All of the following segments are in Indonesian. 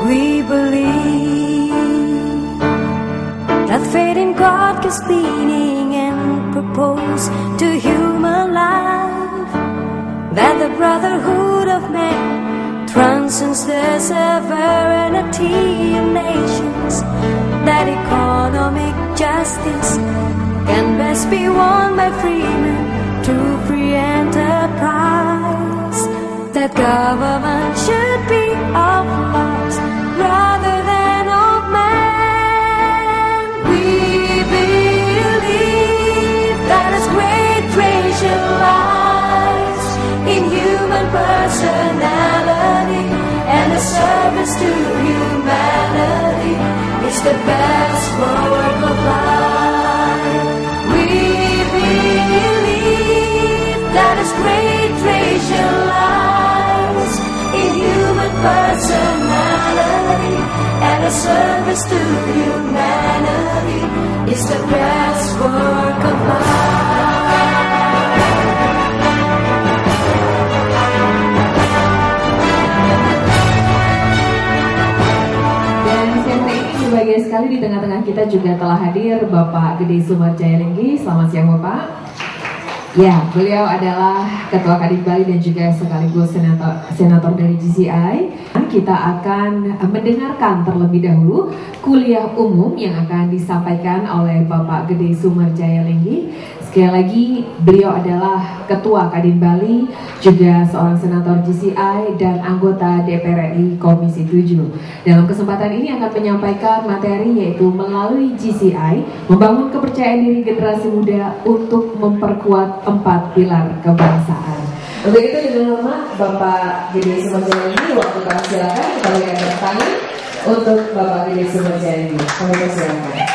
We believe that faith in God gives meaning and purpose to human life, that the brotherhood of man transcends the sovereignty of nations, that economic justice can best be won by free men through free enterprise, that government should be of laws rather than of man. We believe that as great treasure lies in human personality, and the service to humanity is the best work of life. We believe that as great treasure lies in human personality, and the service to humanity is the best work of life. Bahagia sekali di tengah-tengah kita juga telah hadir Bapak Gede Sumarjaya Lenggi. Selamat siang Bapak. Ya, beliau adalah Ketua Kadin Bali dan juga sekaligus senator dari GCI. Kita akan mendengarkan terlebih dahulu kuliah umum yang akan disampaikan oleh Bapak Gede Sumarjaya Lenggi. Sekali lagi, beliau adalah Ketua Kadin Bali, juga seorang senator GCI dan anggota DPR RI Komisi 7. Dalam kesempatan ini akan menyampaikan materi yaitu melalui GCI, membangun kepercayaan diri generasi muda untuk memperkuat 4 pilar kebangsaan. Untuk itu dengan hormat Bapak Gede Sumarjaya Lenggi, waktu kami silakan kita berikan tepuk tangan untuk Bapak Gede Sumarjaya Lenggi. Kami persilakan.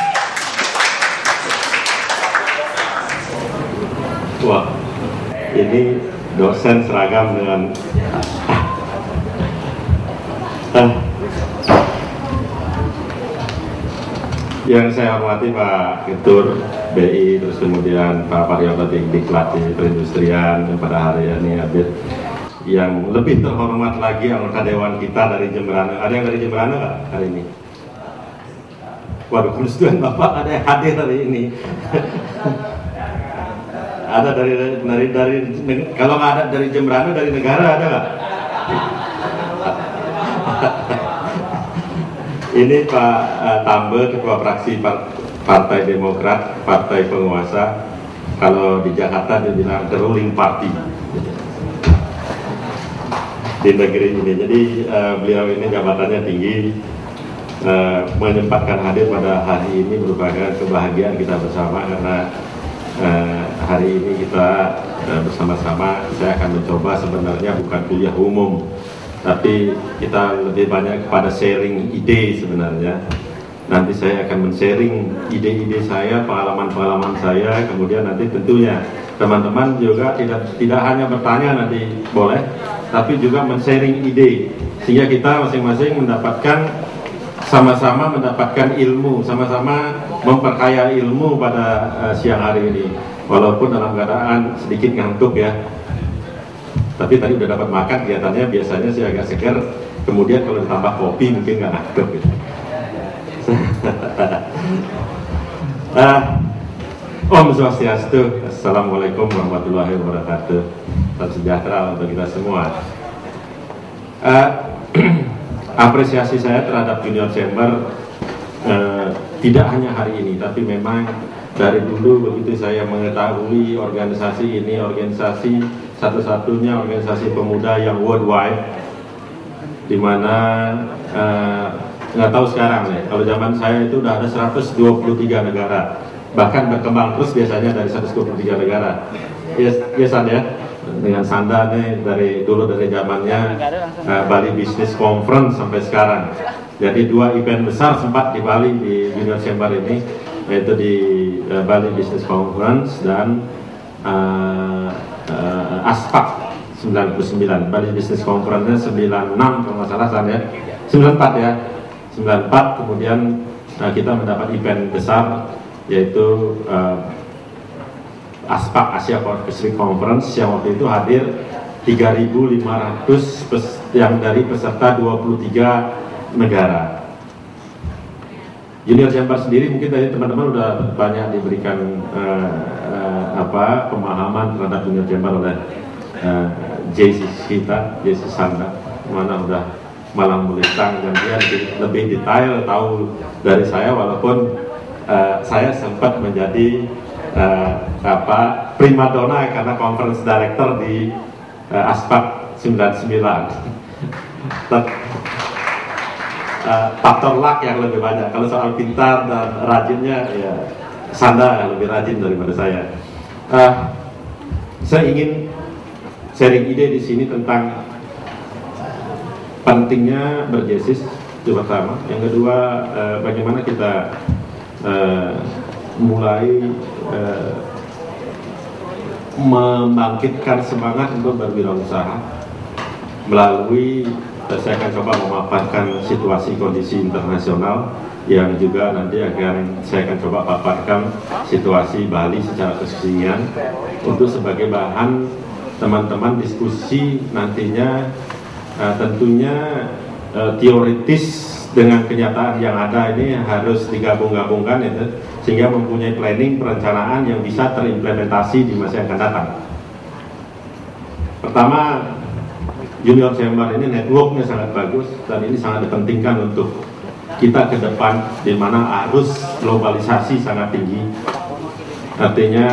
Wah, ini dosen seragam dengan yang saya hormati Pak Ketur BI, terus kemudian Pak Paryoto Diklat Perindustrian, dan pada hari ini hadir yang lebih terhormat lagi anggota Dewan kita dari Jemberana. Ada yang dari Jemberana nggak hari ini? Waduh, konstituen Bapak ada yang hadir hari ini. Ada dari kalau nggak ada dari Jemberana, dari negara ada nggak? Ini Pak Tambe, Ketua Fraksi Partai Demokrat, Partai Penguasa. Kalau di Jakarta dibilang the ruling party di negeri ini. Jadi beliau ini jabatannya tinggi, menyempatkan hadir pada hari ini merupakan kebahagiaan kita bersama, karena hari ini kita bersama-sama. Saya akan mencoba, sebenarnya bukan kuliah umum, tapi kita lebih banyak kepada sharing ide sebenarnya. Nanti saya akan men-sharing ide-ide saya, pengalaman-pengalaman saya, kemudian nanti tentunya teman-teman juga tidak hanya bertanya nanti boleh, tapi juga men-sharing ide, sehingga kita masing-masing sama-sama mendapatkan ilmu, sama-sama memperkaya ilmu pada siang hari ini. Walaupun dalam keadaan sedikit ngantuk ya, tapi tadi udah dapat makan, kelihatannya biasanya sih agak segar. Kemudian kalau ditambah kopi mungkin nggak ngantuk gitu. Om Swastiastu, Assalamualaikum warahmatullahi wabarakatuh. Salam sejahtera untuk kita semua. Apresiasi saya terhadap Junior Chamber tidak hanya hari ini, tapi memang dari dulu begitu saya mengetahui organisasi ini, organisasi satu-satunya organisasi pemuda yang worldwide, di mana nggak tahu sekarang nih, kalau zaman saya itu udah ada 123 negara, bahkan berkembang terus biasanya dari 123 negara. Yes, ya. Dengan Sanda nih dari zamannya Bali Business Conference sampai sekarang. Jadi 2 event besar sempat di Bali di Junior Chamber ini, yaitu di Bali Business Conference dan ASPAC 99. Bali Business Conference 96 kalau nggak salah ya, 94 ya, 94. Kemudian kita mendapat event besar yaitu ASPAC, Asia Pacific Conference, yang waktu itu hadir 3.500 yang dari peserta 23 negara. Junior Chamber sendiri mungkin tadi teman-teman udah banyak diberikan pemahaman terhadap Junior Chamber oleh JC Sanda, mana udah malang melintang dan dia lebih detail tahu dari saya, walaupun saya sempat menjadi primadona karena conference director di Aspak 99. Faktor luck yang lebih banyak. Kalau soal pintar dan rajinnya, ya Sanda lebih rajin daripada saya. Saya ingin sharing ide di sini tentang pentingnya berjesis, itu pertama. Yang kedua, bagaimana kita mulai membangkitkan semangat untuk berwirausaha melalui, saya akan coba memaparkan situasi kondisi internasional yang juga nanti saya akan coba paparkan situasi Bali secara keseluruhan untuk sebagai bahan teman-teman diskusi nantinya. Tentunya teoritis dengan kenyataan yang ada ini harus digabung-gabungkan itu, sehingga mempunyai planning perencanaan yang bisa terimplementasi di masa yang akan datang. Pertama, Junior Chamber ini networknya sangat bagus dan ini sangat dipentingkan untuk kita ke depan, di mana arus globalisasi sangat tinggi. Artinya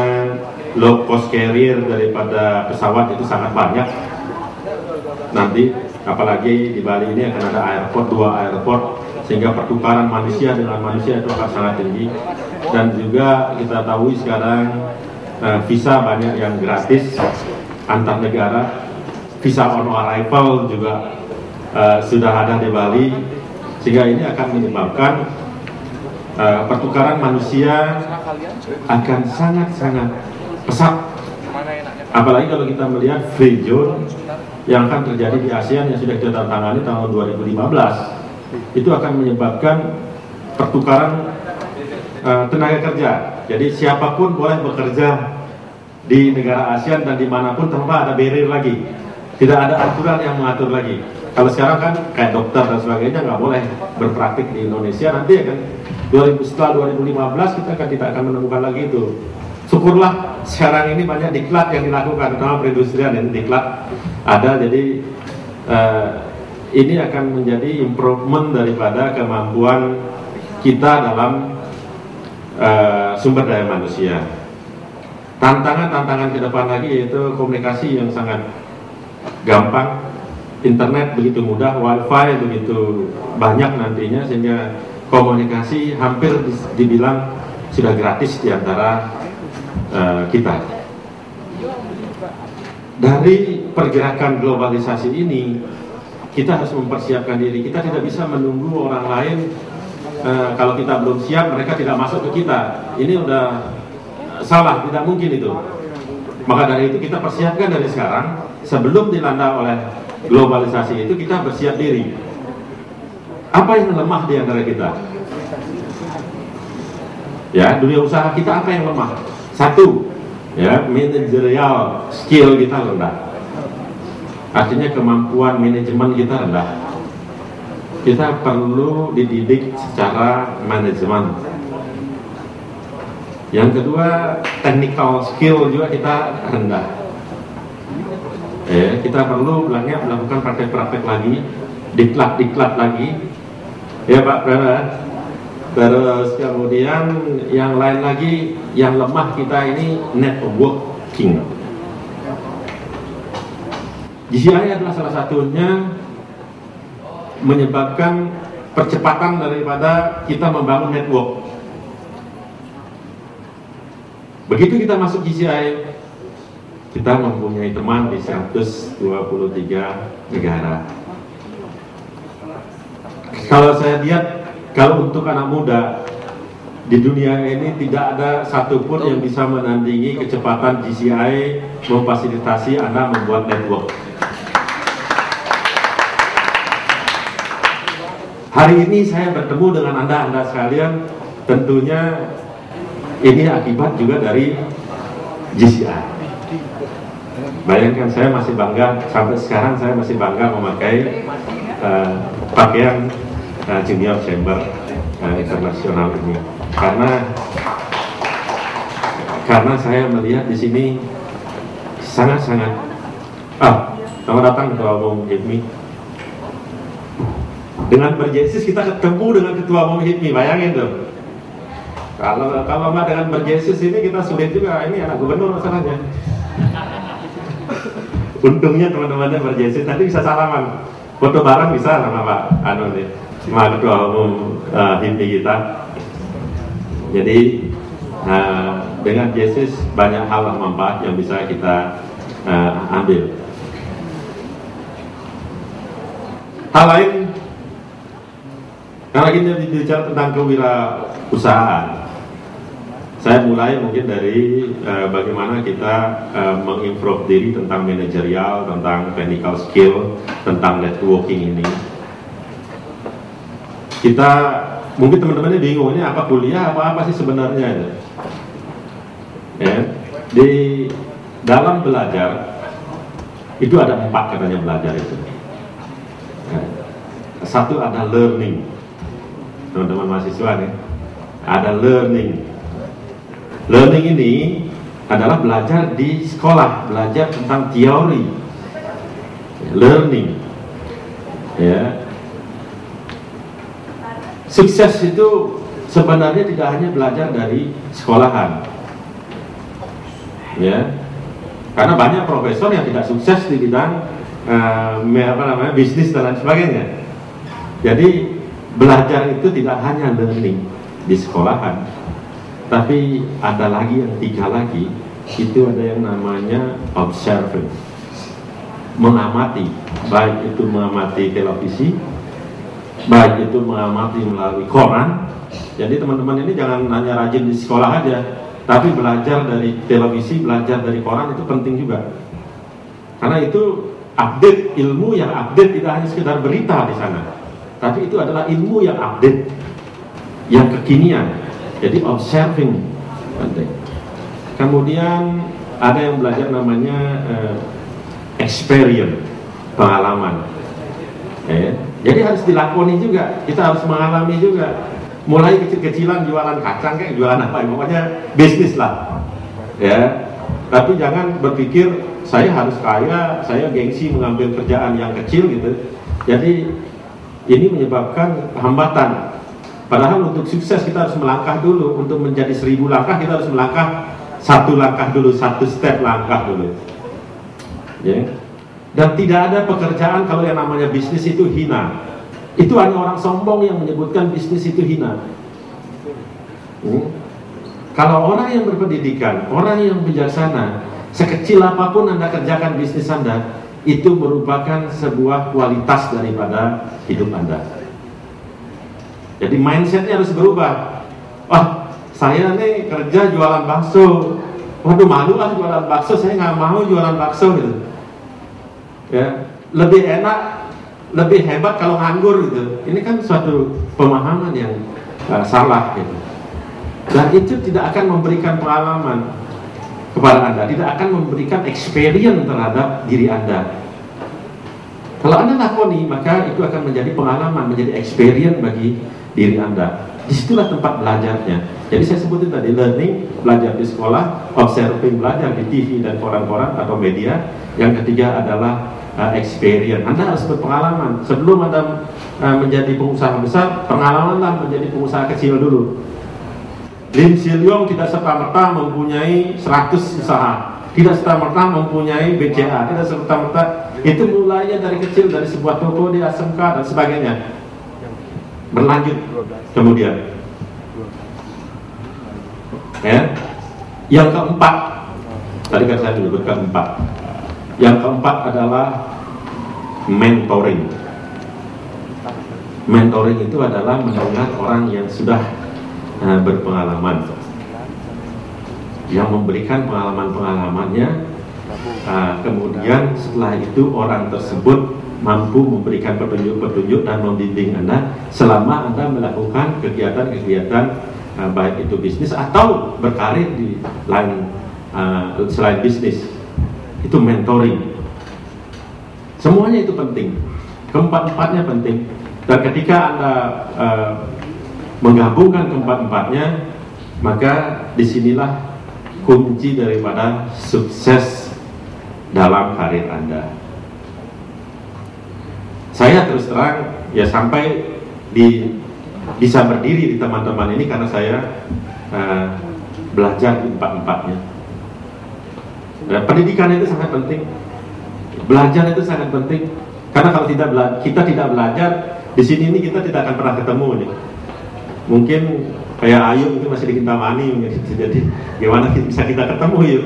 low cost carrier daripada pesawat itu sangat banyak. Nanti apalagi di Bali ini akan ada airport, 2 airport, sehingga pertukaran manusia dengan manusia itu akan sangat tinggi. Dan juga kita tahu sekarang visa banyak yang gratis antar negara. Visa on arrival juga sudah ada di Bali, sehingga ini akan menyebabkan pertukaran manusia akan sangat-sangat pesat. Apalagi kalau kita melihat free zone yang akan terjadi di ASEAN yang sudah kita tangani tahun 2015, itu akan menyebabkan pertukaran tenaga kerja. Jadi siapapun boleh bekerja di negara ASEAN dan dimanapun tanpa ada barrier lagi. Tidak ada aturan yang mengatur lagi. Kalau sekarang kan kayak dokter dan sebagainya nggak boleh berpraktik di Indonesia. Nanti akan setelah 2015 kita tidak akan menemukan lagi itu. Syukurlah sekarang ini banyak diklat yang dilakukan, terutama perindustrian yang diklat ada. Jadi ini akan menjadi improvement daripada kemampuan kita dalam sumber daya manusia. Tantangan ke depan lagi yaitu komunikasi yang sangat gampang, internet begitu mudah, wifi begitu banyak nantinya, sehingga komunikasi hampir dibilang sudah gratis di antara kita. Dari pergerakan globalisasi ini, kita harus mempersiapkan diri. Kita tidak bisa menunggu orang lain. Kalau kita belum siap, mereka tidak masuk ke kita. Ini udah salah, tidak mungkin itu. Maka dari itu kita persiapkan dari sekarang, sebelum dilanda oleh globalisasi itu kita bersiap diri. Apa yang lemah di antara kita? Ya, dunia usaha kita apa yang lemah? Satu, ya, managerial skill kita rendah. Artinya kemampuan manajemen kita rendah. Kita perlu dididik secara manajemen. Yang kedua, technical skill juga kita rendah. Kita perlu melakukan praktek-praktek lagi, diklat lagi, ya Pak Prana. Terus kemudian yang lain lagi, yang lemah kita ini networking. GCI adalah salah satunya menyebabkan percepatan daripada kita membangun network. Begitu kita masuk GCI, kita mempunyai teman di 123 negara. Kalau saya lihat, kalau untuk anak muda di dunia ini tidak ada satupun yang bisa menandingi kecepatan GCI memfasilitasi Anda membuat network. Hari ini saya bertemu dengan Anda sekalian, tentunya ini akibat juga dari GCI. Bayangkan, saya masih bangga, sampai sekarang saya masih bangga memakai pakaian Junior Chamber Internasional ini, karena saya melihat di sini sangat-sangat selamat datang Ketua Umum HIPMI. Dengan berjesis kita ketemu dengan Ketua Umum HIPMI, bayangin tuh. Kalau nggak dengan berjesis ini kita sulit juga, ini anak gubernur masalahnya. Untungnya teman-temannya berjesis, nanti bisa salaman, foto bareng bisa sama Pak sama Ketua Umum HIPMI kita. Jadi dengan jesis banyak hal manfaat yang bisa kita ambil. Hal lain, karena kita bicara tentang kewirausahaan, saya mulai mungkin dari bagaimana kita mengimprove diri tentang manajerial, tentang technical skill, tentang networking ini. Kita mungkin teman-temannya bingung, ini apa kuliah, apa sih sebenarnya? Ya, di dalam belajar itu ada 4 katanya belajar itu. Ya. Satu ada learning, teman-teman mahasiswa nih, ada learning. Learning ini adalah belajar di sekolah, belajar tentang teori. Learning, ya. Sukses itu sebenarnya tidak hanya belajar dari sekolahan, ya. Karena banyak profesor yang tidak sukses di bidang bisnis dan lain sebagainya. Jadi belajar itu tidak hanya learning di sekolahan, tapi ada lagi yang 3 lagi, itu ada yang namanya observing, mengamati, baik itu mengamati televisi, baik itu mengamati melalui koran. Jadi teman-teman ini jangan hanya rajin di sekolah aja, tapi belajar dari televisi, belajar dari koran itu penting juga. Karena itu update ilmu yang update tidak hanya sekedar berita di sana, tapi itu adalah ilmu yang update, yang kekinian. Jadi observing penting. Kemudian ada yang belajar namanya experience, pengalaman. Jadi harus dilakoni juga, kita harus mengalami juga. Mulai kecil-kecilan jualan kacang kayak jualan apa, pokoknya bisnis lah. Ya. Tapi jangan berpikir saya harus kaya, saya gengsi mengambil kerjaan yang kecil gitu. Jadi ini menyebabkan hambatan. Padahal untuk sukses kita harus melangkah dulu. Untuk menjadi 1000 langkah kita harus melangkah 1 langkah dulu, 1 step langkah dulu. Ya. Dan tidak ada pekerjaan kalau yang namanya bisnis itu hina. Itu hanya orang sombong yang menyebutkan bisnis itu hina. Kalau orang yang berpendidikan, orang yang bijaksana, sekecil apapun Anda kerjakan bisnis Anda, itu merupakan sebuah kualitas daripada hidup Anda. Jadi mindsetnya harus berubah. Wah, saya nih kerja jualan bakso, waduh malu lah jualan bakso, saya nggak mau jualan bakso gitu. Ya, lebih enak, lebih hebat kalau nganggur gitu. Ini kan suatu pemahaman yang salah gitu. Dan itu tidak akan memberikan pengalaman kepada Anda, tidak akan memberikan experience terhadap diri Anda. Kalau Anda lakoni, maka itu akan menjadi pengalaman, menjadi experience bagi diri Anda. Disitulah tempat belajarnya. Jadi saya sebutin tadi, learning, belajar di sekolah, observing, belajar di TV dan koran-koran atau media. Yang ketiga adalah experience. Anda harus berpengalaman. Sebelum Anda menjadi pengusaha besar, pengalamanlah menjadi pengusaha kecil dulu. Lim Silyong tidak serta-merta mempunyai 100 usaha, tidak serta-merta mempunyai BCA, tidak serta-merta. Itu mulainya dari kecil, dari sebuah toko di SMK dan sebagainya. Berlanjut kemudian. Ya. Yang keempat, tadi kan saya menyebutkan 4. Yang keempat adalah mentoring. Mentoring itu adalah mendengar orang yang sudah berpengalaman, yang memberikan pengalaman-pengalamannya. Kemudian setelah itu orang tersebut mampu memberikan petunjuk-petunjuk dan membimbing Anda selama Anda melakukan kegiatan-kegiatan baik itu bisnis atau berkarir di lain selain bisnis. Itu mentoring. Semuanya itu penting. Keempat-empatnya penting. Dan ketika Anda menggabungkan keempat-empatnya, maka disinilah kunci daripada sukses dalam karir Anda. Saya terus terang ya sampai bisa berdiri di teman-teman ini karena saya belajar di empat-empatnya. Dan pendidikan itu sangat penting, belajar itu sangat penting, karena kalau kita tidak belajar di sini ini kita tidak akan pernah ketemu nih. Mungkin kayak Ayu mungkin masih di Kintamani, jadi gimana bisa kita ketemu yuk?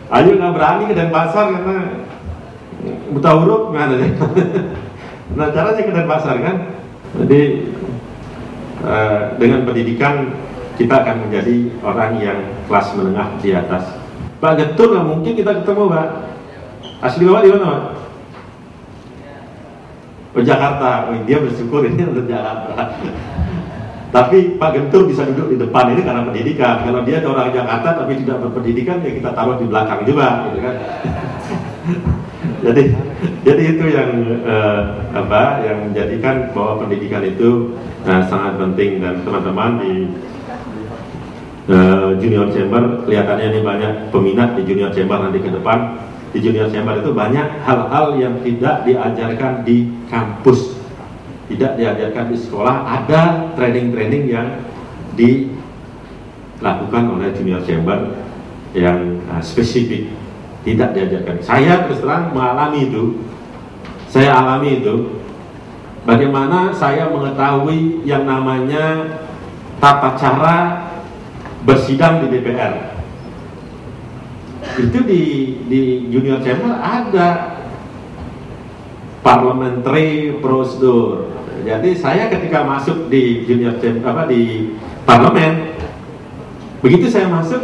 Ayu nggak berani ke Denpasar karena buta huruf nggak ada. Nah caranya ke Denpasar kan, jadi dengan pendidikan kita akan menjadi orang yang kelas menengah di atas. Pak Gentur nggak mungkin kita ketemu, Pak. Asli Bapak di mana, Pak? Oh, Jakarta. Oh, dia bersyukur ini untuk Jakarta. Tapi Pak Gentur bisa duduk di depan ini karena pendidikan. Kalau dia orang Jakarta tapi tidak berpendidikan, ya kita taruh di belakang juga, gitu kan? jadi itu yang yang menjadikan bahwa pendidikan itu sangat penting. Dan teman-teman di Junior Chamber kelihatannya ini banyak peminat di Junior Chamber nanti ke depan. Di Junior Chamber itu banyak hal-hal yang tidak diajarkan di kampus, tidak diajarkan di sekolah. Ada training-training yang dilakukan oleh Junior Chamber yang spesifik, tidak diajarkan. Saya terus terang mengalami itu. Saya alami itu. Bagaimana saya mengetahui yang namanya tata cara bersidang di DPR. Itu di Junior Chamber ada parliamentary procedure. Jadi saya ketika masuk di Junior Chamber di parlemen, begitu saya masuk